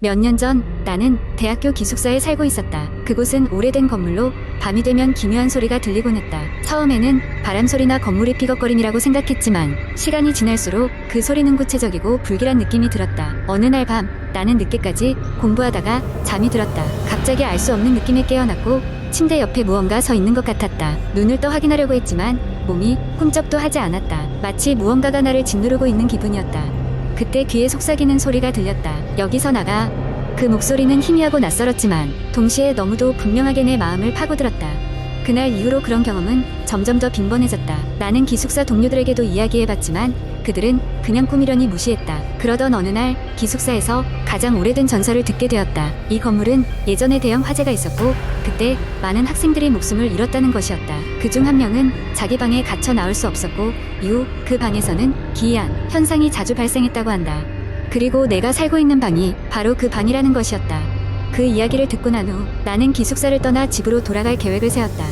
몇 년 전 나는 대학교 기숙사에 살고 있었다. 그곳은 오래된 건물로 밤이 되면 기묘한 소리가 들리곤 했다. 처음에는 바람소리나 건물의 삐걱거림이라고 생각했지만 시간이 지날수록 그 소리는 구체적이고 불길한 느낌이 들었다. 어느 날 밤 나는 늦게까지 공부하다가 잠이 들었다. 갑자기 알 수 없는 느낌에 깨어났고 침대 옆에 무언가 서 있는 것 같았다. 눈을 떠 확인하려고 했지만 몸이 꿈쩍도 하지 않았다. 마치 무언가가 나를 짓누르고 있는 기분이었다. 그때 귀에 속삭이는 소리가 들렸다. 여기서 나가. 그 목소리는 희미하고 낯설었지만 동시에 너무도 분명하게 내 마음을 파고들었다. 그날 이후로 그런 경험은 점점 더 빈번해졌다. 나는 기숙사 동료들에게도 이야기해봤지만 그들은 그냥 꿈이려니 무시했다. 그러던 어느 날 기숙사에서 가장 오래된 전설을 듣게 되었다. 이 건물은 예전에 대형 화재가 있었고 그때 많은 학생들이 목숨을 잃었다는 것이었다. 그중 한 명은 자기 방에 갇혀 나올 수 없었고 이후 그 방에서는 기이한 현상이 자주 발생했다고 한다. 그리고 내가 살고 있는 방이 바로 그 방이라는 것이었다. 그 이야기를 듣고 난 후 나는 기숙사를 떠나 집으로 돌아갈 계획을 세웠다.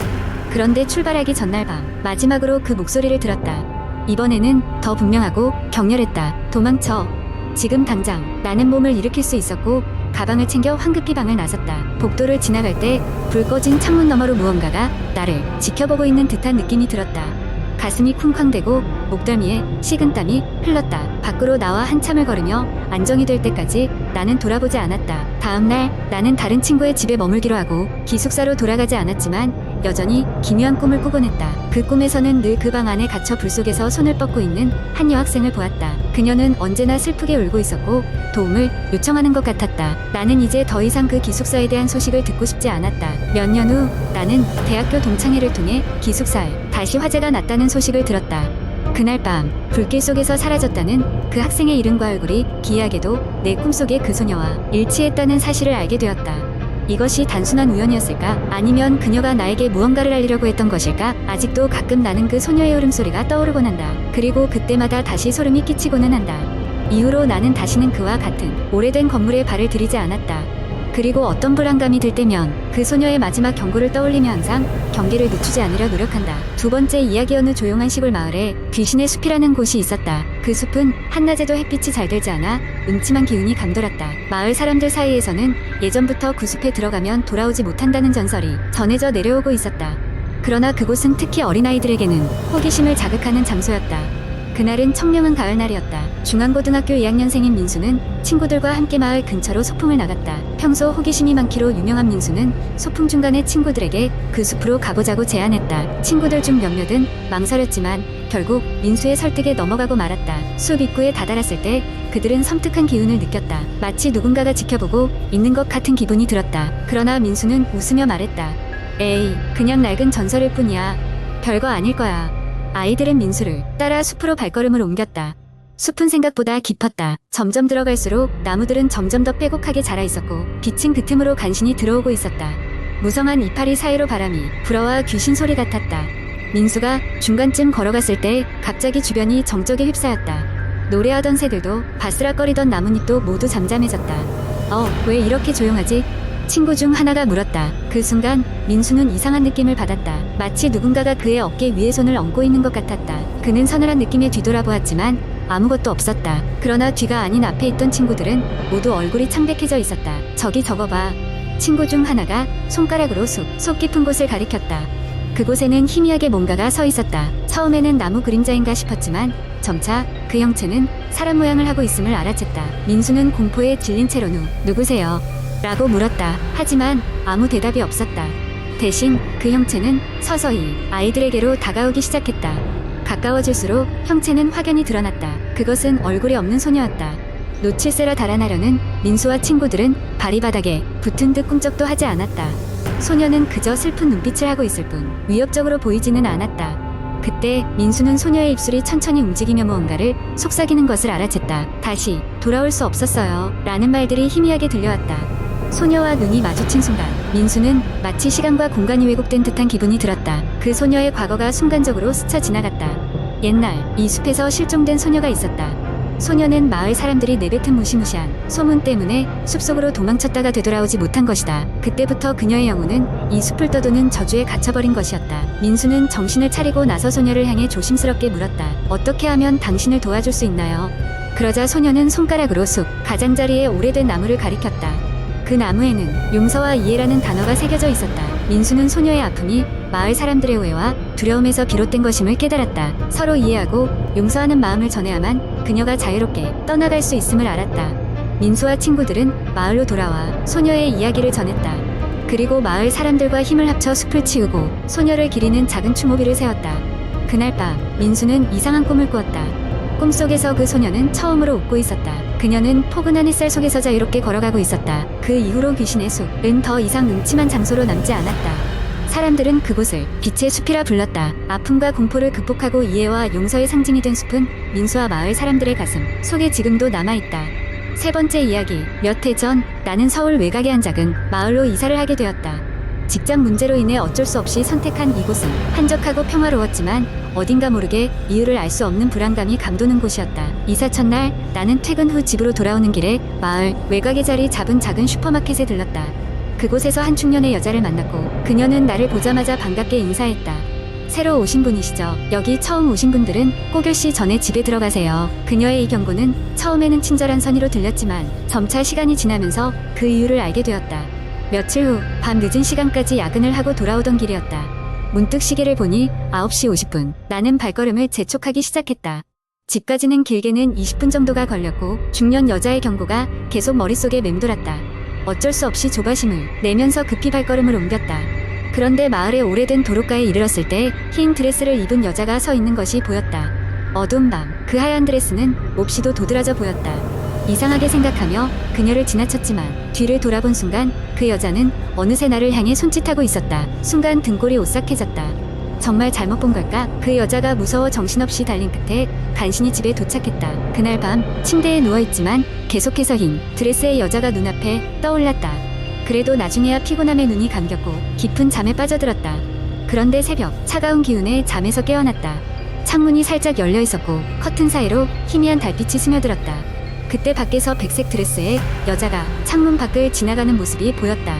그런데 출발하기 전날 밤 마지막으로 그 목소리를 들었다. 이번에는 더 분명하고 격렬했다. 도망쳐. 지금 당장. 나는 몸을 일으킬 수 있었고 가방을 챙겨 황급히 방을 나섰다. 복도를 지나갈 때 불 꺼진 창문 너머로 무언가가 나를 지켜보고 있는 듯한 느낌이 들었다. 가슴이 쿵쾅대고 목덜미에 식은땀이 흘렀다. 밖으로 나와 한참을 걸으며 안정이 될 때까지 나는 돌아보지 않았다. 다음날 나는 다른 친구의 집에 머물기로 하고 기숙사로 돌아가지 않았지만 여전히 기묘한 꿈을 꾸곤 했다. 그 꿈에서는 늘 그 방 안에 갇혀 불 속에서 손을 뻗고 있는 한 여학생을 보았다. 그녀는 언제나 슬프게 울고 있었고 도움을 요청하는 것 같았다. 나는 이제 더 이상 그 기숙사에 대한 소식을 듣고 싶지 않았다. 몇 년 후 나는 대학교 동창회를 통해 기숙사에 다시 화재가 났다는 소식을 들었다. 그날 밤 불길 속에서 사라졌다는 그 학생의 이름과 얼굴이 기이하게도 내 꿈속의 그 소녀와 일치했다는 사실을 알게 되었다. 이것이 단순한 우연이었을까? 아니면 그녀가 나에게 무언가를 알리려고 했던 것일까? 아직도 가끔 나는 그 소녀의 울음소리가 떠오르곤 한다. 그리고 그때마다 다시 소름이 끼치고는 한다. 이후로 나는 다시는 그와 같은 오래된 건물에 발을 들이지 않았다. 그리고 어떤 불안감이 들 때면 그 소녀의 마지막 경고를 떠올리며 항상 경계를 늦추지 않으려 노력한다. 두 번째 이야기. 어느 조용한 시골 마을에 귀신의 숲이라는 곳이 있었다. 그 숲은 한낮에도 햇빛이 잘 들지 않아 음침한 기운이 감돌았다. 마을 사람들 사이에서는 예전부터 그 숲에 들어가면 돌아오지 못한다는 전설이 전해져 내려오고 있었다. 그러나 그곳은 특히 어린아이들에게는 호기심을 자극하는 장소였다. 그날은 청명한 가을날이었다. 중앙고등학교 2학년생인 민수는 친구들과 함께 마을 근처로 소풍을 나갔다. 평소 호기심이 많기로 유명한 민수는 소풍 중간에 친구들에게 그 숲으로 가보자고 제안했다. 친구들 중 몇몇은 망설였지만 결국 민수의 설득에 넘어가고 말았다. 숲 입구에 다다랐을 때 그들은 섬뜩한 기운을 느꼈다. 마치 누군가가 지켜보고 있는 것 같은 기분이 들었다. 그러나 민수는 웃으며 말했다. 에이, 그냥 낡은 전설일 뿐이야. 별거 아닐 거야. 아이들은 민수를 따라 숲으로 발걸음을 옮겼다. 숲은 생각보다 깊었다. 점점 들어갈수록 나무들은 점점 더 빼곡하게 자라 있었고 빛은 그 틈으로 간신히 들어오고 있었다. 무성한 이파리 사이로 바람이 불어와 귀신 소리 같았다. 민수가 중간쯤 걸어갔을 때 갑자기 주변이 정적에 휩싸였다. 노래하던 새들도 바스락거리던 나뭇잎도 모두 잠잠해졌다. 왜 이렇게 조용하지? 친구 중 하나가 물었다. 그 순간 민수는 이상한 느낌을 받았다. 마치 누군가가 그의 어깨 위에 손을 얹고 있는 것 같았다. 그는 서늘한 느낌에 뒤돌아보았지만 아무것도 없었다. 그러나 뒤가 아닌 앞에 있던 친구들은 모두 얼굴이 창백해져 있었다. 저기 저거 봐. 친구 중 하나가 손가락으로 속 깊은 곳을 가리켰다. 그곳에는 희미하게 뭔가가 서 있었다. 처음에는 나무 그림자인가 싶었지만 점차 그 형체는 사람 모양을 하고 있음을 알아챘다. 민수는 공포에 질린 채로 누구세요? 라고 물었다. 하지만 아무 대답이 없었다. 대신 그 형체는 서서히 아이들에게로 다가오기 시작했다. 가까워질수록 형체는 확연히 드러났다. 그것은 얼굴이 없는 소녀였다. 놓칠세라 달아나려는 민수와 친구들은 발이 바닥에 붙은 듯 꿈쩍도 하지 않았다. 소녀는 그저 슬픈 눈빛을 하고 있을 뿐 위협적으로 보이지는 않았다. 그때 민수는 소녀의 입술이 천천히 움직이며 무언가를 속삭이는 것을 알아챘다. 다시 돌아올 수 없었어요. 라는 말들이 희미하게 들려왔다. 소녀와 눈이 마주친 순간 민수는 마치 시간과 공간이 왜곡된 듯한 기분이 들었다. 그 소녀의 과거가 순간적으로 스쳐 지나갔다. 옛날 이 숲에서 실종된 소녀가 있었다. 소녀는 마을 사람들이 내뱉은 무시무시한 소문 때문에 숲속으로 도망쳤다가 되돌아오지 못한 것이다. 그때부터 그녀의 영혼은 이 숲을 떠도는 저주에 갇혀버린 것이었다. 민수는 정신을 차리고 나서 소녀를 향해 조심스럽게 물었다. 어떻게 하면 당신을 도와줄 수 있나요? 그러자 소녀는 손가락으로 숲 가장자리에 오래된 나무를 가리켰다. 그 나무에는 용서와 이해라는 단어가 새겨져 있었다. 민수는 소녀의 아픔이 마을 사람들의 오해와 두려움에서 비롯된 것임을 깨달았다. 서로 이해하고 용서하는 마음을 전해야만 그녀가 자유롭게 떠나갈 수 있음을 알았다. 민수와 친구들은 마을로 돌아와 소녀의 이야기를 전했다. 그리고 마을 사람들과 힘을 합쳐 숲을 치우고 소녀를 기리는 작은 추모비를 세웠다. 그날 밤 민수는 이상한 꿈을 꾸었다. 꿈속에서 그 소녀는 처음으로 웃고 있었다. 그녀는 포근한 햇살 속에서 자유롭게 걸어가고 있었다. 그 이후로 귀신의 숲은 더 이상 음침한 장소로 남지 않았다. 사람들은 그곳을 빛의 숲이라 불렀다. 아픔과 공포를 극복하고 이해와 용서의 상징이 된 숲은 민수와 마을 사람들의 가슴 속에 지금도 남아있다. 세 번째 이야기. 몇 해 전 나는 서울 외곽의 한 작은 마을로 이사를 하게 되었다. 직장 문제로 인해 어쩔 수 없이 선택한 이곳은 한적하고 평화로웠지만 어딘가 모르게 이유를 알 수 없는 불안감이 감도는 곳이었다. 이사 첫날 나는 퇴근 후 집으로 돌아오는 길에 마을 외곽에 자리 잡은 작은 슈퍼마켓에 들렀다. 그곳에서 한 중년의 여자를 만났고 그녀는 나를 보자마자 반갑게 인사했다. 새로 오신 분이시죠? 여기 처음 오신 분들은 꼭 10시 전에 집에 들어가세요. 그녀의 이 경고는 처음에는 친절한 선의로 들렸지만 점차 시간이 지나면서 그 이유를 알게 되었다. 며칠 후 밤 늦은 시간까지 야근을 하고 돌아오던 길이었다. 문득 시계를 보니 9시 50분. 나는 발걸음을 재촉하기 시작했다. 집까지는 길게는 20분 정도가 걸렸고 중년 여자의 경고가 계속 머릿속에 맴돌았다. 어쩔 수 없이 조바심을 내면서 급히 발걸음을 옮겼다. 그런데 마을의 오래된 도로가에 이르렀을 때 흰 드레스를 입은 여자가 서 있는 것이 보였다. 어두운 밤 그 하얀 드레스는 몹시도 도드라져 보였다. 이상하게 생각하며 그녀를 지나쳤지만 뒤를 돌아본 순간 그 여자는 어느새 나를 향해 손짓하고 있었다. 순간 등골이 오싹해졌다. 정말 잘못 본 걸까? 그 여자가 무서워 정신없이 달린 끝에 간신히 집에 도착했다. 그날 밤 침대에 누워있지만 계속해서 흰 드레스의 여자가 눈앞에 떠올랐다. 그래도 나중에야 피곤함에 눈이 감겼고 깊은 잠에 빠져들었다. 그런데 새벽 차가운 기운에 잠에서 깨어났다. 창문이 살짝 열려 있었고 커튼 사이로 희미한 달빛이 스며들었다. 그때 밖에서 백색 드레스의 여자가 창문 밖을 지나가는 모습이 보였다.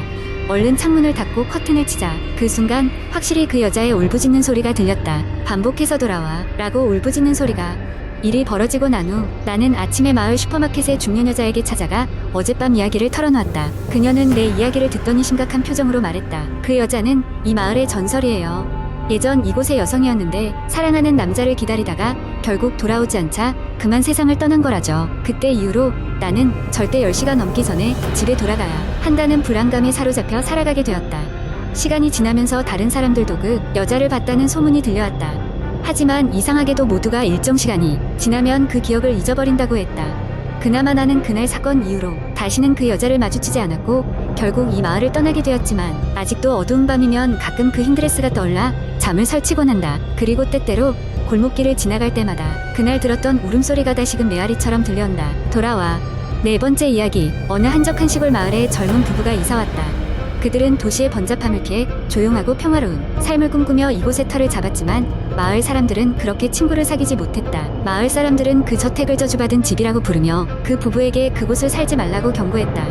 얼른 창문을 닫고 커튼을 치자 그 순간 확실히 그 여자의 울부짖는 소리가 들렸다. 반복해서 돌아와 라고 울부짖는 소리가. 일이 벌어지고 난 후 나는 아침에 마을 슈퍼마켓의 중년 여자에게 찾아가 어젯밤 이야기를 털어놓았다. 그녀는 내 이야기를 듣더니 심각한 표정으로 말했다. 그 여자는 이 마을의 전설이에요. 예전 이곳의 여성이었는데 사랑하는 남자를 기다리다가 결국 돌아오지 않자 그만 세상을 떠난 거라죠. 그때 이후로 나는 절대 10시가 넘기 전에 집에 돌아가야 한다는 불안감에 사로잡혀 살아가게 되었다. 시간이 지나면서 다른 사람들도 그 여자를 봤다는 소문이 들려왔다. 하지만 이상하게도 모두가 일정 시간이 지나면 그 기억을 잊어버린다고 했다. 그나마 나는 그날 사건 이후로 다시는 그 여자를 마주치지 않았고 결국 이 마을을 떠나게 되었지만 아직도 어두운 밤이면 가끔 그 흰 드레스가 떠올라 잠을 설치곤 한다. 그리고 때때로 골목길을 지나갈 때마다 그날 들었던 울음소리가 다시금 메아리처럼 들려온다. 돌아와. 네 번째 이야기. 어느 한적한 시골 마을에 젊은 부부가 이사왔다. 그들은 도시의 번잡함을 피해 조용하고 평화로운 삶을 꿈꾸며 이곳에 터를 잡았지만 마을 사람들은 그렇게 친구를 사귀지 못했다. 마을 사람들은 그 저택을 저주받은 집이라고 부르며 그 부부에게 그곳을 살지 말라고 경고했다.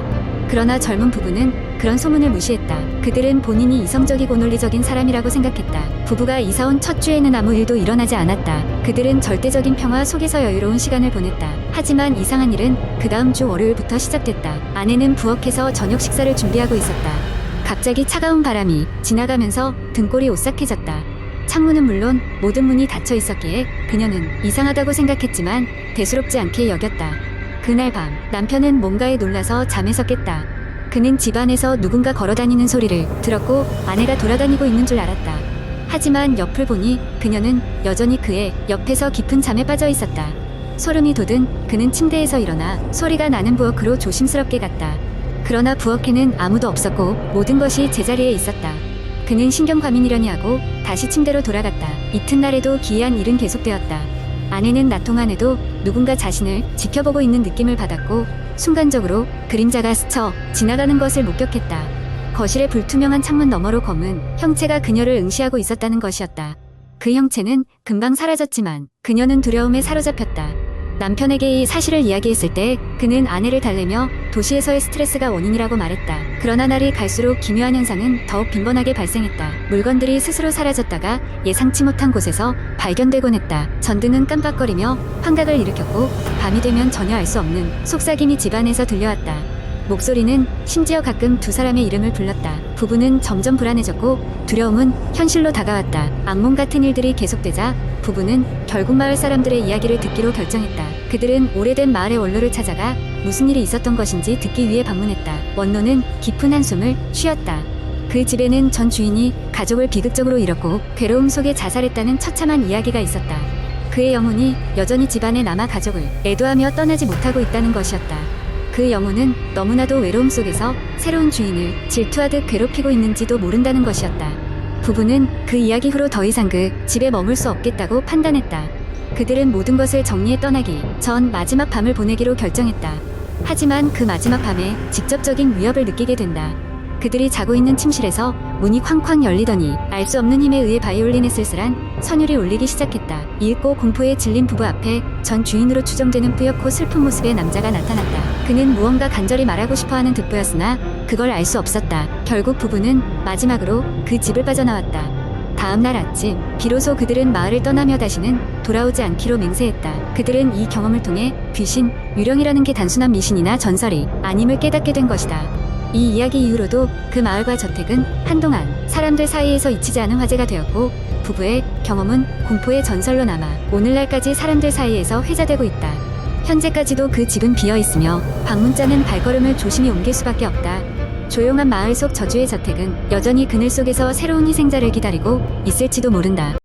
그러나 젊은 부부는 그런 소문을 무시했다. 그들은 본인이 이성적이고 논리적인 사람이라고 생각했다. 부부가 이사온 첫 주에는 아무 일도 일어나지 않았다. 그들은 절대적인 평화 속에서 여유로운 시간을 보냈다. 하지만 이상한 일은 그 다음 주 월요일부터 시작됐다. 아내는 부엌에서 저녁 식사를 준비하고 있었다. 갑자기 차가운 바람이 지나가면서 등골이 오싹해졌다. 창문은 물론 모든 문이 닫혀 있었기에 그녀는 이상하다고 생각했지만 대수롭지 않게 여겼다. 그날 밤 남편은 뭔가에 놀라서 잠에서 깼다. 그는 집안에서 누군가 걸어다니는 소리를 들었고 아내가 돌아다니고 있는 줄 알았다. 하지만 옆을 보니 그녀는 여전히 그의 옆에서 깊은 잠에 빠져 있었다. 소름이 돋은 그는 침대에서 일어나 소리가 나는 부엌으로 조심스럽게 갔다. 그러나 부엌에는 아무도 없었고 모든 것이 제자리에 있었다. 그는 신경과민이려니 하고 다시 침대로 돌아갔다. 이튿날에도 기이한 일은 계속되었다. 아내는 낮 동안에도 누군가 자신을 지켜보고 있는 느낌을 받았고 순간적으로 그림자가 스쳐 지나가는 것을 목격했다. 거실의 불투명한 창문 너머로 검은 형체가 그녀를 응시하고 있었다는 것이었다. 그 형체는 금방 사라졌지만 그녀는 두려움에 사로잡혔다. 남편에게 이 사실을 이야기했을 때 그는 아내를 달래며 도시에서의 스트레스가 원인이라고 말했다. 그러나 날이 갈수록 기묘한 현상은 더욱 빈번하게 발생했다. 물건들이 스스로 사라졌다가 예상치 못한 곳에서 발견되곤 했다. 전등은 깜빡거리며 환각을 일으켰고 밤이 되면 전혀 알 수 없는 속삭임이 집안에서 들려왔다. 목소리는 심지어 가끔 두 사람의 이름을 불렀다. 부부는 점점 불안해졌고 두려움은 현실로 다가왔다. 악몽 같은 일들이 계속되자 부부는 결국 마을 사람들의 이야기를 듣기로 결정했다. 그들은 오래된 마을의 원로를 찾아가 무슨 일이 있었던 것인지 듣기 위해 방문했다. 원로는 깊은 한숨을 쉬었다. 그 집에는 전 주인이 가족을 비극적으로 잃었고 괴로움 속에 자살했다는 처참한 이야기가 있었다. 그의 영혼이 여전히 집안에 남아 가족을 애도하며 떠나지 못하고 있다는 것이었다. 그 영혼은 너무나도 외로움 속에서 새로운 주인을 질투하듯 괴롭히고 있는지도 모른다는 것이었다. 부부는 그 이야기 후로 더 이상 그 집에 머물 수 없겠다고 판단했다. 그들은 모든 것을 정리해 떠나기 전 마지막 밤을 보내기로 결정했다. 하지만 그 마지막 밤에 직접적인 위협을 느끼게 된다. 그들이 자고 있는 침실에서 문이 쾅쾅 열리더니 알 수 없는 힘에 의해 바이올린의 쓸쓸한 선율이 울리기 시작했다. 이윽고 공포에 질린 부부 앞에 전 주인으로 추정되는 뿌옇고 슬픈 모습의 남자가 나타났다. 그는 무언가 간절히 말하고 싶어하는 듯 보였으나 그걸 알 수 없었다. 결국 부부는 마지막으로 그 집을 빠져나왔다. 다음 날 아침 비로소 그들은 마을을 떠나며 다시는 돌아오지 않기로 맹세했다. 그들은 이 경험을 통해 귀신, 유령이라는 게 단순한 미신이나 전설이 아님을 깨닫게 된 것이다. 이 이야기 이후로도 그 마을과 저택은 한동안 사람들 사이에서 잊히지 않은 화제가 되었고 부부의 경험은 공포의 전설로 남아 오늘날까지 사람들 사이에서 회자되고 있다. 현재까지도 그 집은 비어있으며 방문자는 발걸음을 조심히 옮길 수밖에 없다. 조용한 마을 속 저주의 저택은 여전히 그늘 속에서 새로운 희생자를 기다리고 있을지도 모른다.